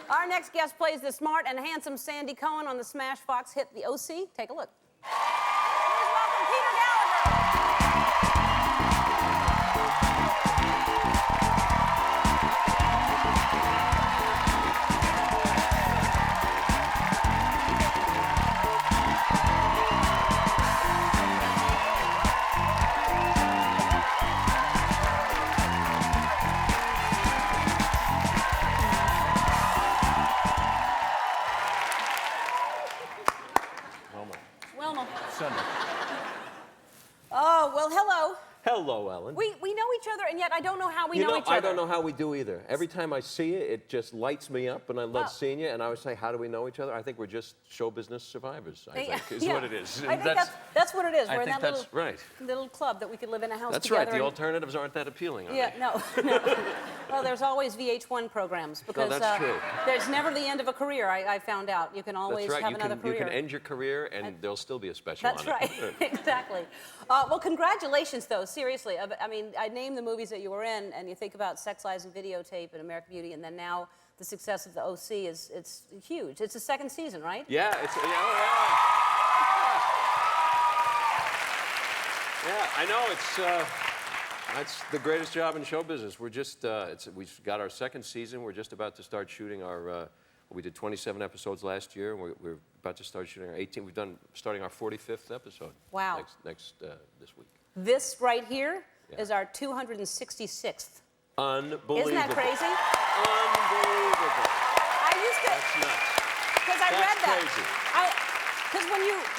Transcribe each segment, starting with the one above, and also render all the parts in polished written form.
Our next guest plays the smart and handsome Sandy Cohen on the Smash Fox hit The O.C. Take a look. Please welcome Peter Gallagher. Wilma. Sunday. Oh, well, hello. Hello, Ellen. We know each other, and yet I don't know how we know each other. I don't know how we do either. Every time I see you, it just lights me up, and I love seeing you. And I always say, how do we know each other? I think we're just show business survivors, I think, is what it is. I think that's what it is. We're in that that's right. little club that we could live in a house That's together. right. The alternatives aren't that appealing, are Yeah, they? no. Well, there's always VH1 programs because that's true. There's never the end of a career, I found out. You can always have another career. You can end your career, and there'll still be a special That's on right. it. Exactly. Well, congratulations, though, seriously. I mean, I named the movies that you were in, and you think about Sex, Lies, and Videotape and American Beauty, and then now the success of The O.C. it's huge. It's the second season, right? Yeah, Yeah, I know. It's the greatest job in show business. We're just, we've got our second season. We're just about to start shooting our, we did 27 episodes last year. We're about to start shooting our 18th. Starting our 45th episode. Wow. This week. This right here is our 266th. Unbelievable. Isn't that crazy? Unbelievable. That's nuts. Because I read that. Crazy. Because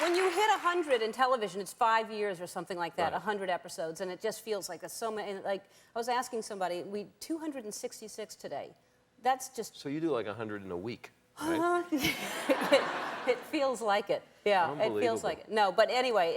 when you hit 100 in television, it's 5 years or something like that, Right. 100 episodes, and it just feels like there's so many. Like I was asking somebody, 266 today. That's just. So you do like 100 in a week, right? It feels like it. Yeah, it feels like it. No, but anyway,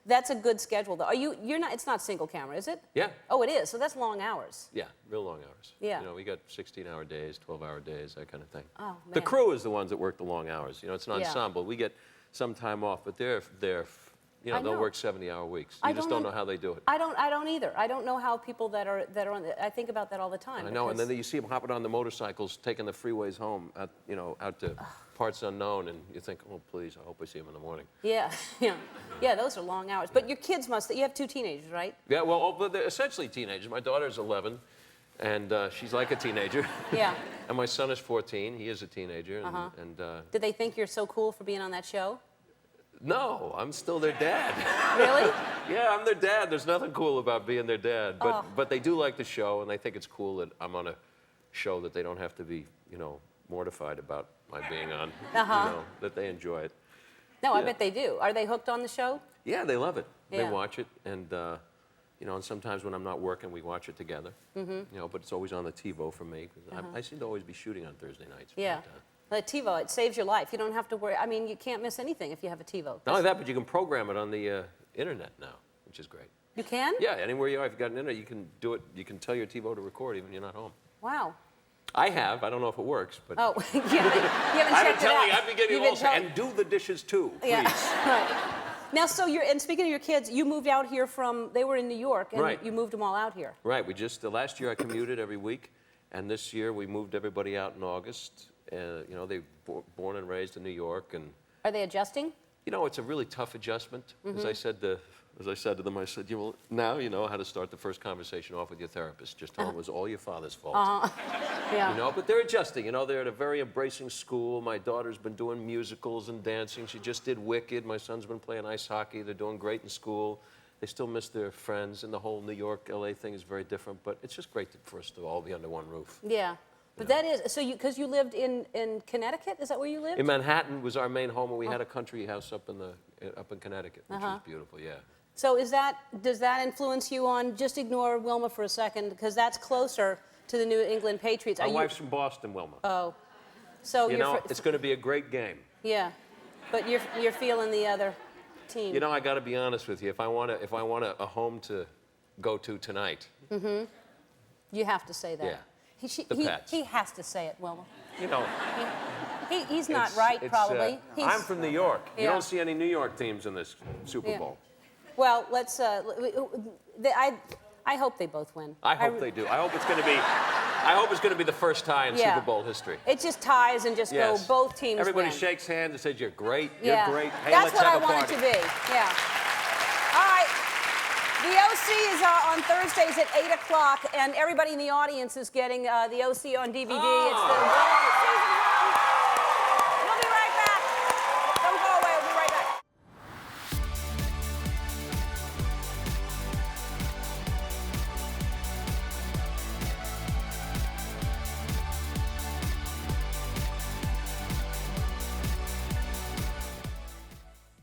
that's a good schedule though. You're not. It's not single camera, is it? Yeah. Oh, it is. So that's long hours. Yeah, real long hours. Yeah. You know, we got 16-hour days, 12-hour days, that kind of thing. Oh, man. The crew is the ones that work the long hours. You know, it's an Yeah. ensemble. We get some time off, but they'll work 70-hour weeks. You just don't know how they do it. I don't either. I don't know how people that are on. I think about that all the time. I know, and then you see them hopping on the motorcycles, taking the freeways home, out to parts unknown, and you think, oh, please, I hope I see them in the morning. Yeah, yeah. Those are long hours. But your kids you have two teenagers, right? Yeah, well, but they're essentially teenagers. My daughter's 11, and she's like a teenager. Yeah. And my son is 14. He is a teenager. And Did they think you're so cool for being on that show? no, I'm still their dad. Really? Yeah, I'm their dad. There's nothing cool about being their dad. But they do like the show, and they think it's cool that I'm on a show that they don't have to be, mortified about my being on. That they enjoy it. No, I bet they do. Are they hooked on the show? Yeah, they love it. Yeah. They watch it, and and sometimes when I'm not working, we watch it together. But it's always on the TiVo for me, because I seem to always be shooting on Thursday nights. Yeah. The TiVo, it saves your life. You don't have to worry. I mean, you can't miss anything if you have a TiVo. Not only that, but you can program it on the internet now, which is great. You can? Yeah, anywhere you are, if you've got an internet, you can do it. You can tell your TiVo to record even when you're not home. Wow. I have. I don't know if it works, but. Oh, you haven't checked it out. I've been getting also, and do the dishes too, please. Yeah. Right. Now, and speaking of your kids, you moved out here they were in New York, and right. You moved them all out here. Right. Last year I commuted every week, and this year we moved everybody out in August. They were born and raised in New York, and. Are they adjusting? It's a really tough adjustment. As I said to them, I said, now you know how to start the first conversation off with your therapist. Just tell them it was all your father's fault. Yeah. But they're adjusting. They're at a very embracing school. My daughter's been doing musicals and dancing. She just did Wicked. My son's been playing ice hockey. They're doing great in school. They still miss their friends, and the whole New York, LA thing is very different. But it's just great for us to all be under one roof. Yeah. But that is, so because you lived in Connecticut, is that where you lived? In Manhattan was our main home, and we had a country house up in Connecticut, which was beautiful, yeah. So does that influence you on, just ignore Wilma for a second, because that's closer to the New England Patriots. My wife's from Boston, Wilma. Oh. So it's going to be a great game. Yeah. But you're feeling the other team. I got to be honest with you. If I want a home to go to tonight. You have to say that. Yeah. He has to say it, Wilma. He's not probably. I'm from New York. Yeah. You don't see any New York teams in this Super Bowl. Well, let's. I hope they both win. I hope they do. I hope it's going to be I hope it's going to be the first tie in Super Bowl history. It just ties and just go both teams Everybody win. shakes hands and says, you're great, Yeah. you're great. Hey, That's let's what I have a want party. it to be. Yeah. All right. The OC is on Thursdays at 8 o'clock, and everybody in the audience is getting the OC on DVD. It's the season